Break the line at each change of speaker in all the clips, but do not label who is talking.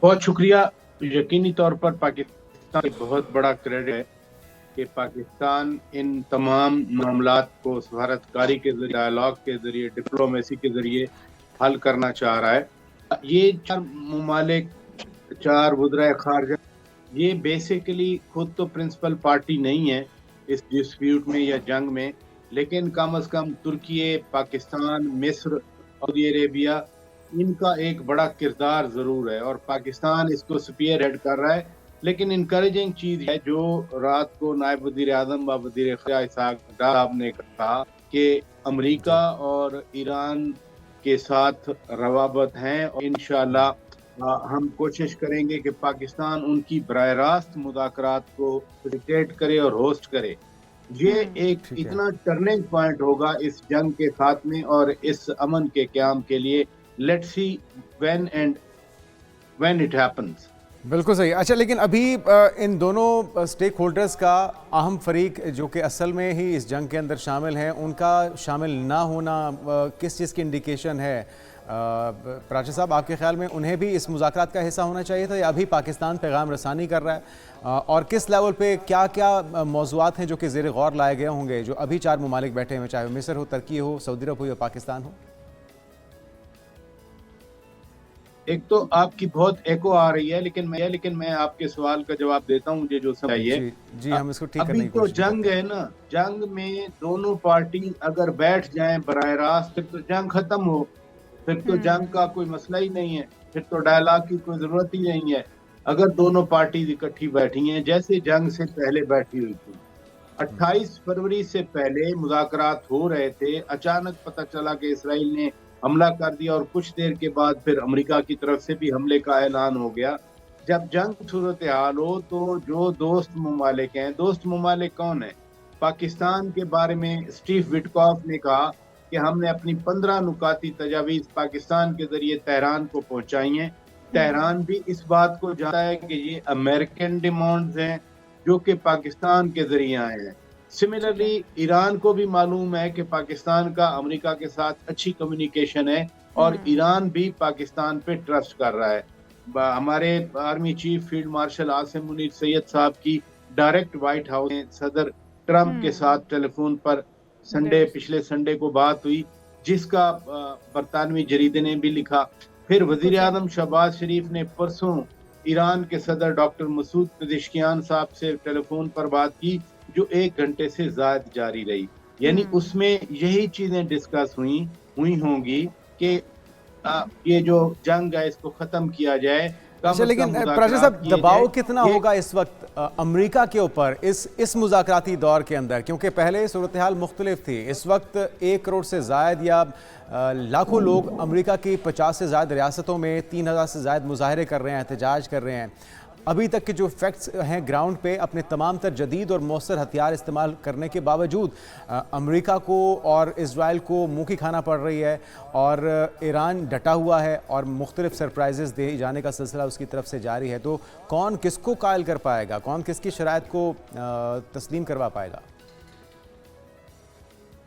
بہت شکریہ. یقینی طور پر پاکستان ایک بہت بڑا کریڈٹ ہے کہ پاکستان ان تمام معاملات کو سفارتکاری کے ذریعے، ڈائلاگ کے ذریعے، ڈپلومیسی کے ذریعے حل کرنا چاہ رہا ہے. یہ چار ممالک، چار وزرائے خارجہ، یہ بیسیکلی خود تو پرنسپل پارٹی نہیں ہے اس ڈسپیوٹ میں یا جنگ میں، لیکن کم از کم ترکی، پاکستان، مصر، سعودی عربیہ، ان کا ایک بڑا کردار ضرور ہے اور پاکستان اس کو سپیئر ہیڈ کر رہا ہے. لیکن انکریجنگ چیز ہے جو رات کو نائب وزیر اعظم و وزیر خارجہ اسحاق ڈار صاحب نے کہا کہ امریکہ
جی
اور ایران کے ساتھ روابط ہیں، اور انشاءاللہ ہم کوشش کریں گے کہ پاکستان ان کی براہ راست مذاکرات کو فیسیلیٹیٹ کرے اور ہوسٹ کرے. یہ ایک
ٹھیک ہے.
اتنا ٹرننگ پوائنٹ ہوگا اس جنگ کے خاتمے اور اس امن کے قیام کے لیے. Let see when it happens.
بالکل صحیح. اچھا، لیکن ابھی ان دونوں سٹیک ہولڈرز کا اہم فریق جو کہ اصل میں ہی اس جنگ کے اندر شامل ہیں، ان کا شامل نہ ہونا کس چیز کی انڈیکیشن ہے؟ پراچا صاحب، آپ کے خیال میں انہیں بھی اس مذاکرات کا حصہ ہونا چاہیے تھا یا ابھی پاکستان پیغام رسانی کر رہا ہے؟ اور کس لیول پہ کیا کیا موضوعات ہیں جو کہ زیر غور لائے گئے ہوں گے جو ابھی چار ممالک بیٹھے ہوئے، چاہے مصر ہو، ترکی ہو، سعودی عرب ہو یا پاکستان ہو؟
ایک تو آپ کی بہت ایکو آ رہی ہے، لیکن میں آپ کے سوال کا جواب دیتا ہوں مجھے جو سمجھ آئیے.
جی جی، ہم اس کو ٹھیک کرنے
ابھی
کی
تو
کوشش بھی
جنگ
کرتے ہیں.
ہے نا، جنگ میں دونوں پارٹی اگر بیٹھ جائیں براہ راست پھر تو جنگ ختم ہو، پھر تو جنگ کا کوئی مسئلہ ہی نہیں ہے، پھر تو ڈائلاگ کی کوئی ضرورت ہی نہیں ہے. اگر دونوں پارٹیز اکٹھی بیٹھی ہیں جیسے جنگ سے پہلے بیٹھی ہوئی تھی. 28 فروری سے پہلے مذاکرات ہو رہے تھے، اچانک پتہ چلا کہ اسرائیل نے حملہ کر دیا اور کچھ دیر کے بعد پھر امریکہ کی طرف سے بھی حملے کا اعلان ہو گیا. جب جنگ صورتحال ہو تو جو دوست ممالک ہیں، دوست ممالک کون ہیں؟ پاکستان کے بارے میں اسٹیو وٹکاف نے کہا کہ ہم نے اپنی 15 نکاتی تجاویز پاکستان کے ذریعے تہران کو پہنچائی ہیں. تہران بھی اس بات کو جانتا ہے کہ یہ امریکن ڈیمانڈز ہیں جو کہ پاکستان کے ذریعے آئے ہیں.
ٹھیک ہے.
سملرلی ایران کو بھی معلوم ہے کہ پاکستان کا امریکہ کے ساتھ اچھی کمیونیکیشن ہے اور ایران بھی پاکستان پہ ٹرسٹ کر رہا ہے. ہمارے army chief field marshal Asim Munir Syed sahab کی ڈائریکٹ وائٹ ہاؤس میں صدر ٹرمپ کے ساتھ ٹیلی فون پر
درست.
پچھلے سنڈے کو بات ہوئی، جس کا برطانوی جریدے نے بھی لکھا. پھر
بالکل
وزیر
صحیح.
اعظم شہباز شریف نے پرسوں ایران کے صدر ڈاکٹر مسعود پزشکیان صاحب سے ٹیلی فون پر بات کی جو 1 گھنٹے سے زائد جاری رہی. یعنی اس میں یہی چیزیں ڈسکس ہوئی ہوں گی کہ یہ جو جنگ ہے اس کو ختم کیا جائے، کم
اچھا،
از
لیکن
کم
پراچا
مذاکرات
صاحب،
کیے جائے.
دباؤ کتنا
یہ
ہوگا اس وقت امریکہ کے اوپر اس مذاکراتی دور کے اندر؟ کیونکہ پہلے صورتحال مختلف تھی. اس وقت 1 کروڑ سے زائد یا لاکھوں لوگ امریکہ کی 50 سے زائد ریاستوں میں 3,000 سے زائد مظاہرے کر رہے ہیں، احتجاج کر رہے ہیں. ابھی تک کے جو فیکٹس ہیں گراؤنڈ پہ، اپنے تمام تر جدید اور مؤثر ہتھیار استعمال کرنے کے باوجود امریکہ کو اور اسرائیل کو منہ کی کھانا پڑ رہی ہے، اور ایران ڈٹا ہوا ہے اور مختلف سرپرائزز دے جانے کا سلسلہ اس کی طرف سے جاری ہے. تو کون کس کو قائل کر پائے گا؟ کون کس کی شرائط کو تسلیم کروا پائے گا؟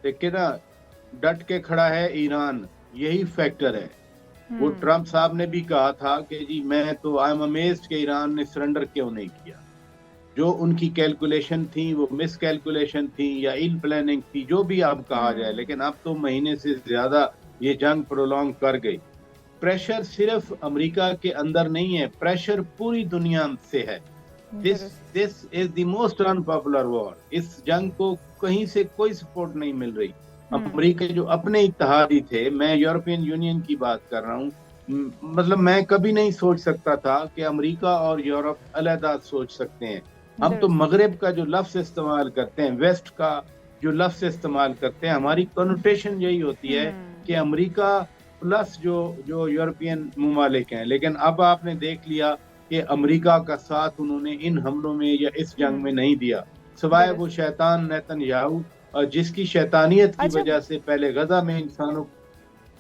دیکھیں نا، ڈٹ کے کھڑا ہے ایران، یہی فیکٹر ہے. وہ ٹرمپ صاحب نے بھی کہا تھا کہ جی میں تو آئی ایم امیزڈ کہ ایران نے سرنڈر کیوں نہیں کیا. جو ان کی کیلکولیشن تھی وہ مس کیلکولیشن تھی یا ان پلاننگ تھی، جو بھی اب کہا جائے، لیکن اب تو مہینے سے زیادہ یہ جنگ پرولونگ کر گئی. پریشر صرف امریکہ کے اندر نہیں ہے، پریشر پوری دنیا سے ہے. دس از دی موسٹ انپاپولر وار. اس جنگ کو کہیں سے کوئی سپورٹ نہیں مل رہی. امریکہ جو اپنے اتحادی تھے، میں یورپین یونین کی بات کر رہا ہوں، مطلب میں کبھی نہیں سوچ سکتا تھا کہ امریکہ اور یورپ علیحدہ سوچ سکتے ہیں. ہم تو مغرب کا جو لفظ استعمال کرتے ہیں، ویسٹ کا جو لفظ استعمال کرتے ہیں، ہماری کنوٹیشن یہی ہوتی ہے کہ امریکہ پلس جو یورپین ممالک ہیں. لیکن اب آپ نے دیکھ لیا کہ امریکہ کا ساتھ انہوں نے ان حملوں میں یا اس جنگ میں نہیں دیا، سوائے وہ شیطان نیتن یاہو جس کی شیطانیت کی
اچھا،
وجہ سے پہلے غزہ میں انسانوں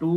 2